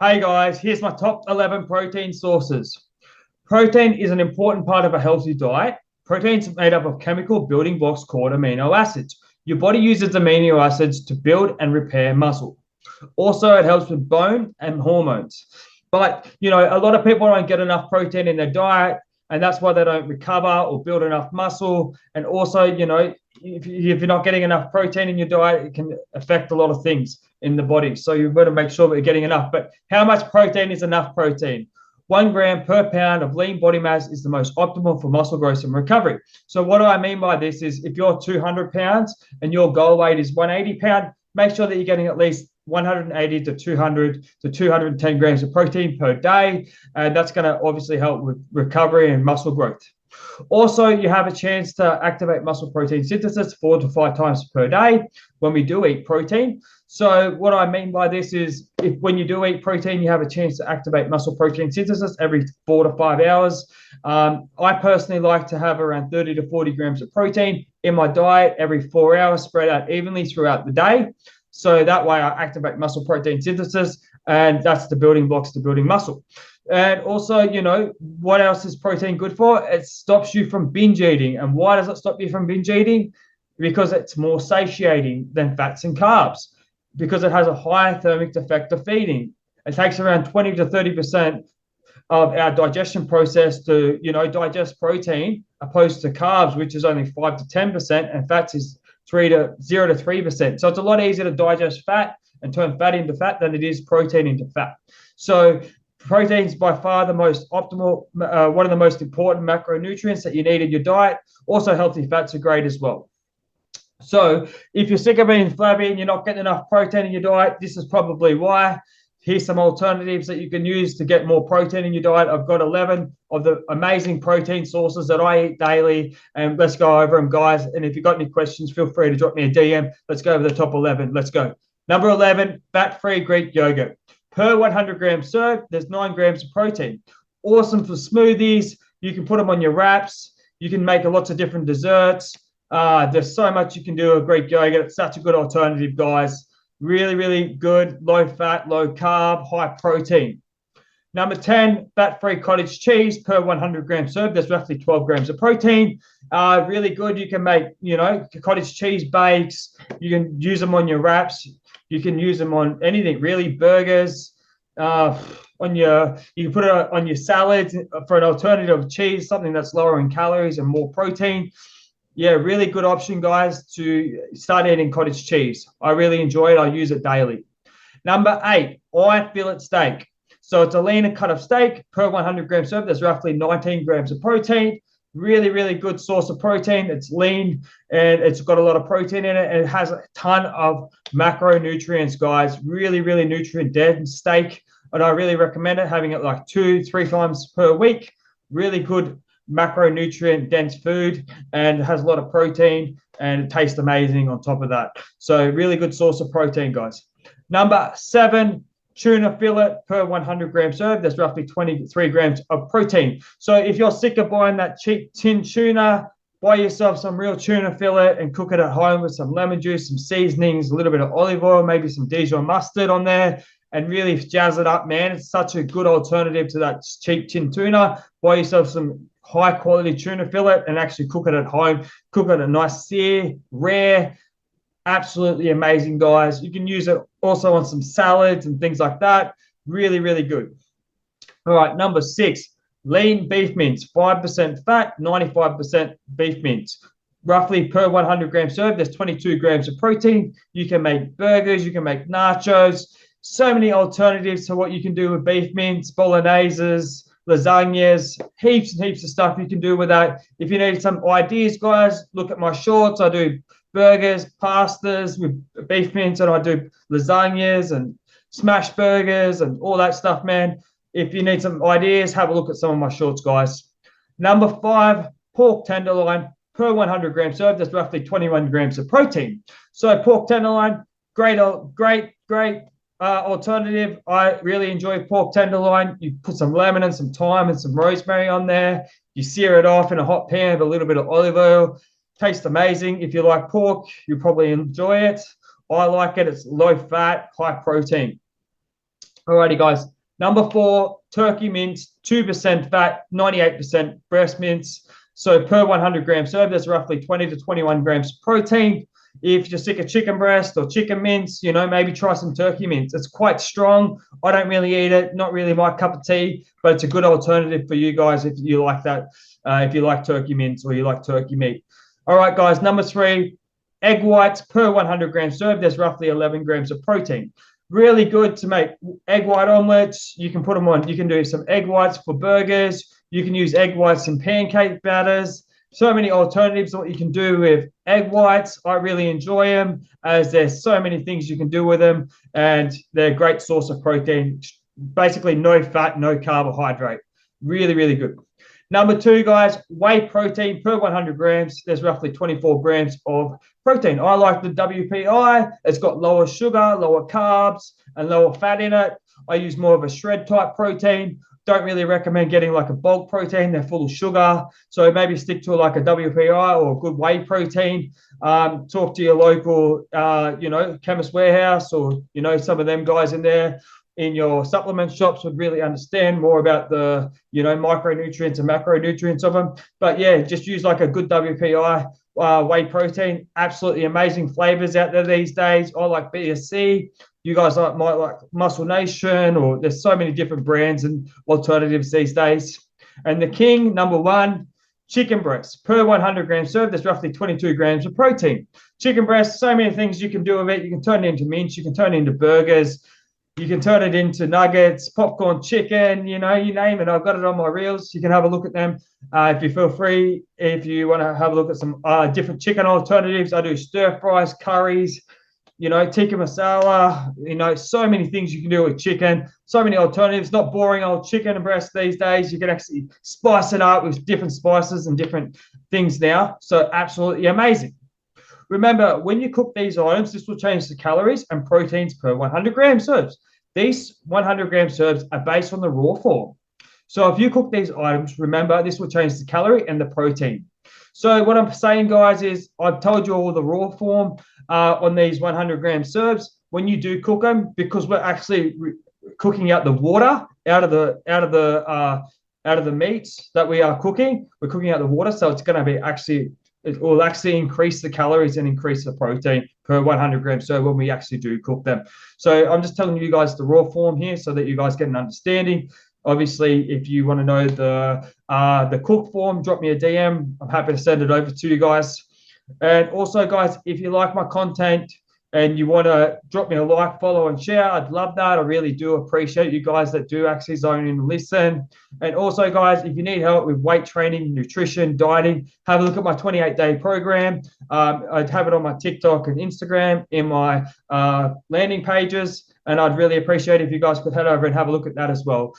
Hey guys, here's my top 11 protein sources. Protein is an important part of a healthy diet. Protein is made up of chemical building blocks called amino acids. Your body uses amino acids to build and repair muscle. Also, it helps with bone and hormones. But, a lot of people don't get enough protein in their diet, and that's why they don't recover or build enough muscle. And also, if you're not getting enough protein in your diet, it can affect a lot of things in the body. So you've got to make sure that you're getting enough. But how much protein is enough protein? 1 gram per pound of lean body mass is the most optimal for muscle growth and recovery. So what do I mean by this is if you're 200 pounds and your goal weight is 180 pounds, make sure that you're getting at least 180 to 200 to 210 grams of protein per day. And that's going to obviously help with recovery and muscle growth. Also, you have a chance to activate muscle protein synthesis 4 to 5 times per day when we do eat protein. So what I mean by this is when you do eat protein, you have a chance to activate muscle protein synthesis every 4 to 5 hours. I personally like to have around 30 to 40 grams of protein in my diet every 4 hours, spread out evenly throughout the day. So that way I activate muscle protein synthesis, and that's the building blocks to building muscle. And also, what else is protein good for? It stops you from binge eating. And why does it stop you from binge eating? Because it's more satiating than fats and carbs, because it has a higher thermic effect of feeding. It takes around 20 to 30% of our digestion process to, digest protein, opposed to carbs, which is only 5 to 10%, and fats is 0 to 3%. So it's a lot easier to digest fat and turn fat into fat than it is protein into fat. So protein is by far the most optimal, one of the most important macronutrients that you need in your diet. Also, healthy fats are great as well. So if you're sick of being flabby and you're not getting enough protein in your diet, this is probably why. Here's some alternatives that you can use to get more protein in your diet. I've got 11 of the amazing protein sources that I eat daily, and let's go over them, guys. And if you've got any questions, feel free to drop me a DM. Let's go over the top 11. Let's go. Number 11, fat-free Greek yogurt. Per 100 gram serve, there's 9 grams of protein. Awesome for smoothies. You can put them on your wraps. You can make lots of different desserts. There's so much you can do with Greek yogurt. It's such a good alternative, guys. Really, really good, low fat, low carb, high protein. Number 10, fat-free cottage cheese per 100 gram serve. There's roughly 12 grams of protein. Really good. You can make, cottage cheese bakes. You can use them on your wraps. You can use them on anything, really, burgers. You can put it on your salads for an alternative cheese, something that's lower in calories and more protein. Yeah, really good option, guys, to start eating cottage cheese. I really enjoy it. I use it daily. Number 8, eye fillet steak. So it's a leaner cut of steak per 100 gram serve. There's roughly 19 grams of protein. Really, really good source of protein. It's lean and it's got a lot of protein in it. And it has a ton of macronutrients, guys. Really, really nutrient-dense steak. And I really recommend it, having it like 2-3 times per week. Really good macronutrient dense food, and it has a lot of protein and it tastes amazing on top of that. So really good source of protein, guys. Number 7, tuna fillet per 100 gram serve. There's roughly 23 grams of protein. So if you're sick of buying that cheap tin tuna, buy yourself some real tuna fillet and cook it at home with some lemon juice, some seasonings, a little bit of olive oil, maybe some Dijon mustard on there, and really jazz it up, man. It's such a good alternative to that cheap tin tuna. Buy yourself some high quality tuna fillet and actually cook it at home. Cook it a nice sear, rare. Absolutely amazing, guys. You can use it also on some salads and things like that. Really, really good. All right, number 6, lean beef mince. 5% fat, 95% beef mince. Roughly per 100 gram serve, there's 22 grams of protein. You can make burgers, you can make nachos. So many alternatives to what you can do with beef mince, bologneses, lasagnas, heaps and heaps of stuff you can do with that. If you need some ideas, guys, look at my shorts. I do burgers, pastas with beef mince, and I do lasagnas and smash burgers and all that stuff, man. If you need some ideas, have a look at some of my shorts, guys. Number 5, pork tenderloin per 100 gram serve. There's roughly 21 grams of protein. So pork tenderloin, great alternative. I really enjoy pork tenderloin. You put some lemon and some thyme and some rosemary on there. You sear it off in a hot pan with a little bit of olive oil. Tastes amazing. If you like pork, you probably enjoy it. I like it. It's low fat, high protein. Alrighty, guys. Number 4, turkey mince, 2% fat, 98% breast mince. So per 100 gram serve, there's roughly 20 to 21 grams of protein. If you're sick of chicken breast or chicken mince, maybe try some turkey mince. It's quite strong. I don't really eat it. Not really my cup of tea, but it's a good alternative for you guys if you like that, if you like turkey mince or you like turkey meat. All right, guys. Number 3, egg whites per 100 gram serve. There's roughly 11 grams of protein. Really good to make egg white omelets. You can put them on. You can do some egg whites for burgers. You can use egg whites in pancake batters. So many alternatives what you can do with egg whites. I really enjoy them as there's so many things you can do with them, and they're a great source of protein. Basically, no fat, no carbohydrate. Really, really good. Number 2, guys, whey protein per 100 grams. There's roughly 24 grams of protein. I like the WPI. It's got lower sugar, lower carbs, and lower fat in it. I use more of a shred type protein. Don't really recommend getting like a bulk protein. They're full of sugar. So maybe stick to like a WPI or a good whey protein. Talk to your local, Chemist Warehouse or, some of them guys in there in your supplement shops would really understand more about the, micronutrients and macronutrients of them. But yeah, just use like a good WPI whey protein. Absolutely amazing flavors out there these days. I like BSC. You guys might like Muscle Nation, or there's so many different brands and alternatives these days. And the king, number 1, chicken breast. Per 100 grams served, there's roughly 22 grams of protein. Chicken breast, so many things you can do with it. You can turn it into mince. You can turn it into burgers. You can turn it into nuggets, popcorn chicken, you name it. I've got it on my reels. You can have a look at them if you feel free. If you want to have a look at some different chicken alternatives, I do stir fries, curries, tikka masala, so many things you can do with chicken. So many alternatives, not boring old chicken and breast these days. You can actually spice it up with different spices and different things now. So absolutely amazing. Remember, when you cook these items, this will change the calories and proteins per 100 gram serves. These 100 gram serves are based on the raw form. So if you cook these items, remember, this will change the calorie and the protein. So what I'm saying, guys, is I've told you all the raw form on these 100 gram serves. When you do cook them, because we're actually cooking out the water out of the meats that we are cooking, we're cooking out the water, so it's going to be it will actually increase the calories and increase the protein per 100 grams serve when we actually do cook them. So I'm just telling you guys the raw form here so that you guys get an understanding. Obviously, if you want to know the cook form, drop me a DM. I'm happy to send it over to you guys. And also, guys, if you like my content and you want to drop me a like, follow, and share, I'd love that. I really do appreciate you guys that do actually zone in and listen. And also, guys, if you need help with weight training, nutrition, dieting, have a look at my 28-day program. I'd have it on my TikTok and Instagram in my landing pages. And I'd really appreciate if you guys could head over and have a look at that as well.